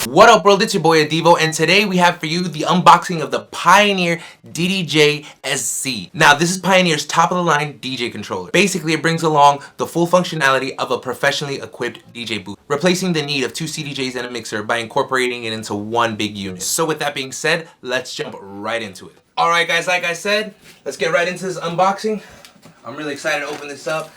What up world, it's your boy Adivo, and today we have for you the unboxing of the Pioneer DDJ-SZ. Now this is Pioneer's top of the line DJ controller. Basically it brings along the full functionality of a professionally equipped DJ booth, replacing the need of two CDJs and a mixer by incorporating it into one big unit. So with that being said, let's jump right into it. Alright guys, like I said, let's get right into this unboxing. I'm really excited to open this up.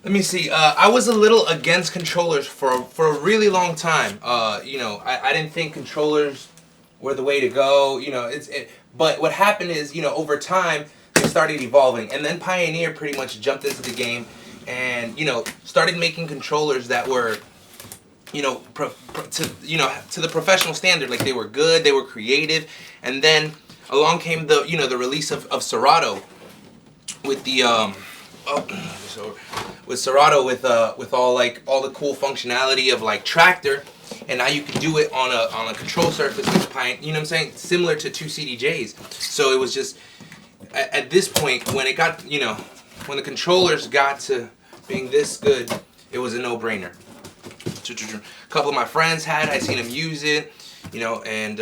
Let me see. I was a little against controllers for a really long time. I didn't think controllers were the way to go. But what happened is, over time they started evolving, and then Pioneer pretty much jumped into the game, and started making controllers that were, to the professional standard. Like they were good, they were creative, and then along came the the release of Serato with the with all the cool functionality of like Tractor, and now you can do it on a control surface with similar to two CDJs. So it was just at this point when it got when the controllers got to being this good, it was a no-brainer. A couple of my friends had, I seen them use it, and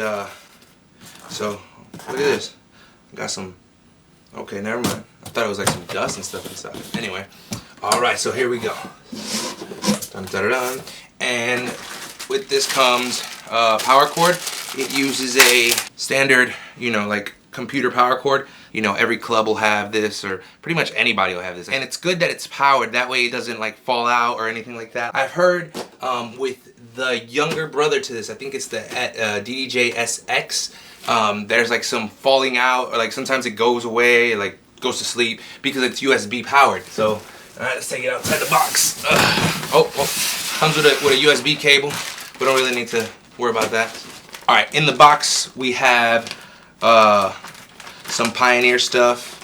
so look at this. I got some. Okay, never mind. I thought it was like some dust and stuff inside. Anyway, alright, so here we go. Dun, dun, dun, dun. And with this comes power cord. It uses a standard, like computer power cord. Every club will have this, or pretty much anybody will have this. And it's good that it's powered. That way it doesn't like fall out or anything like that. I've heard with the younger brother to this, I think it's the DDJ-SX. There's like some falling out, or like sometimes it goes away, like goes to sleep because it's USB powered. So alright, let's take it outside the box. Comes with a USB cable. We don't really need to worry about that. Alright, in the box we have some Pioneer stuff,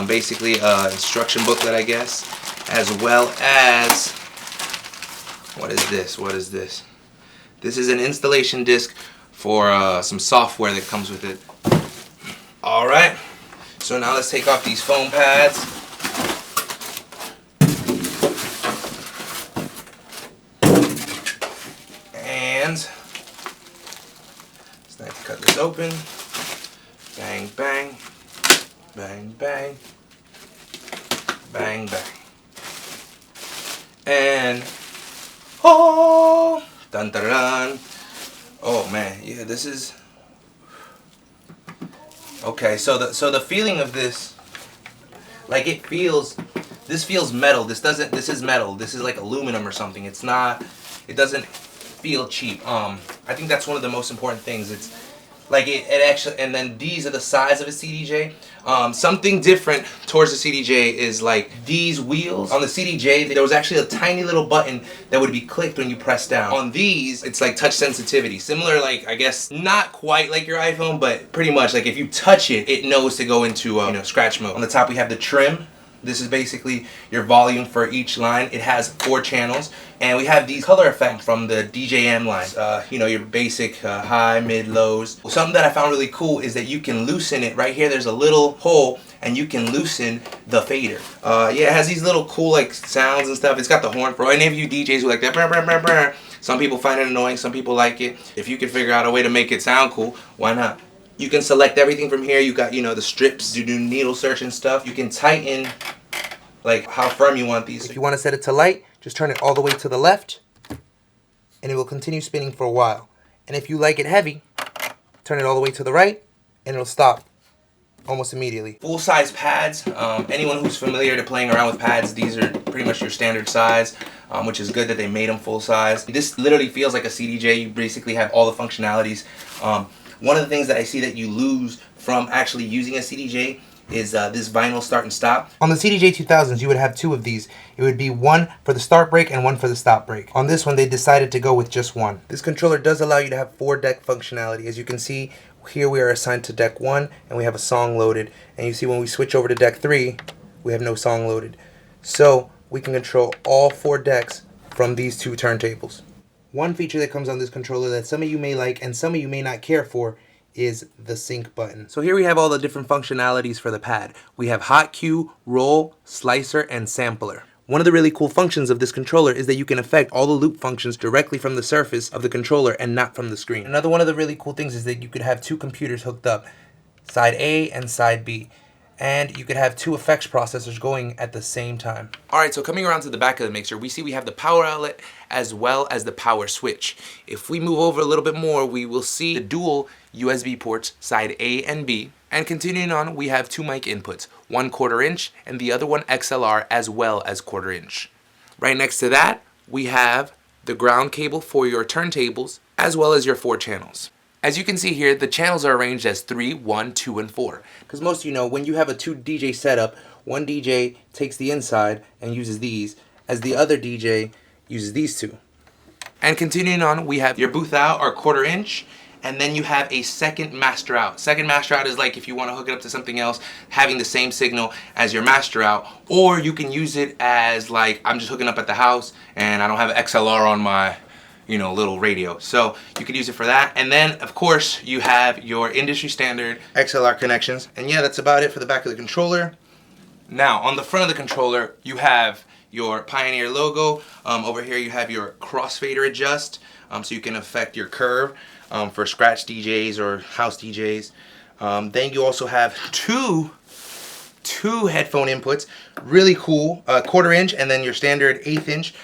basically instruction booklet I guess, as well as what is this? This is an installation disc for some software that comes with it. Alright, so now let's take off these foam pads. And it's nice to cut this open. Bang, bang, bang, bang, bang, bang. And, oh, dun dun dun. Oh man, yeah, this is okay. So the feeling of this, like this feels metal. This is metal. This is like aluminum or something. It's not. It doesn't feel cheap. I think that's one of the most important things. It's like it actually, and then these are the size of a CDJ. Something different towards the CDJ is like these wheels. On the CDJ, there was actually a tiny little button that would be clicked when you press down. On these, it's like touch sensitivity. Similar, like, I guess, not quite like your iPhone, but pretty much like if you touch it, it knows to go into scratch mode. On the top, we have the trim. This is basically your volume for each line. It has 4 channels, and we have these color effects from the DJM lines. Your basic high, mid, lows. Something that I found really cool is that you can loosen it. Right here, there's a little hole, and you can loosen the fader. Yeah, it has these little cool like sounds and stuff. It's got the horn for any of you DJs who like that. Brr, brr, brr, brr. Some people find it annoying. Some people like it. If you can figure out a way to make it sound cool, why not? You can select everything from here. You got, the strips to do needle search and stuff. You can tighten like how firm you want these. If you want to set it to light, just turn it all the way to the left, and it will continue spinning for a while. And if you like it heavy, turn it all the way to the right, and it'll stop almost immediately. Full-size pads. Anyone who's familiar to playing around with pads, these are pretty much your standard size, which is good that they made them full-size. This literally feels like a CDJ. You basically have all the functionalities. One of the things that I see that you lose from actually using a CDJ is this vinyl start and stop. On the CDJ 2000s, you would have 2 of these. It would be one for the start break and one for the stop break. On this one, they decided to go with just one. This controller does allow you to have 4 deck functionality. As you can see, here we are assigned to deck 1, and we have a song loaded. And you see when we switch over to deck 3, we have no song loaded. So we can control all 4 decks from these 2 turntables. One feature that comes on this controller that some of you may like and some of you may not care for is the sync button. So here we have all the different functionalities for the pad. We have hot cue, roll, slicer, and sampler. One of the really cool functions of this controller is that you can affect all the loop functions directly from the surface of the controller and not from the screen. Another one of the really cool things is that you could have two computers hooked up, side A and side B. And you could have two effects processors going at the same time. Alright, so coming around to the back of the mixer, we see we have the power outlet as well as the power switch. If we move over a little bit more, we will see the dual USB ports, side A and B. And continuing on, we have two mic inputs, one 1/4 inch and the other one XLR as well as 1/4 inch. Right next to that, we have the ground cable for your turntables as well as your 4 channels. As you can see here, the channels are arranged as 3, 1, 2, and 4. Because most of you know, when you have a 2 DJ setup, one DJ takes the inside and uses these, as the other DJ uses these two. And continuing on, we have your booth out, or 1/4 inch, and then you have a second master out. Second master out is like if you want to hook it up to something else, having the same signal as your master out, or you can use it as like, I'm just hooking up at the house and I don't have XLR on my little radio. So you could use it for that. And then of course you have your industry standard XLR connections. And yeah, that's about it for the back of the controller. Now on the front of the controller, you have your Pioneer logo. Over here you have your crossfader adjust, so you can affect your curve for scratch DJs or house DJs. Then you also have two headphone inputs. Really cool. 1/4 inch and then your standard 1/8 inch.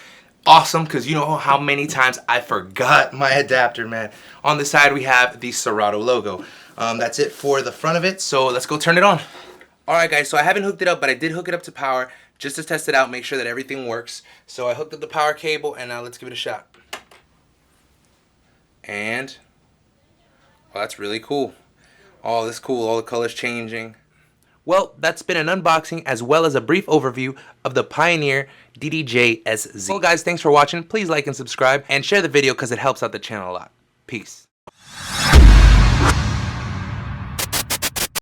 Awesome, because you know how many times I forgot my adapter, man. On the side we have the Serato logo. That's it for the front of it, so let's go turn it on. Alright guys, so I haven't hooked it up, but I did hook it up to power just to test it out, make sure that everything works. So I hooked up the power cable and now let's give it a shot. And well, that's really cool. Oh, that's cool, all the colors changing. Well, that's been an unboxing as well as a brief overview of the Pioneer DDJ-SZ. Well guys, thanks for watching. Please like and subscribe and share the video because it helps out the channel a lot. Peace.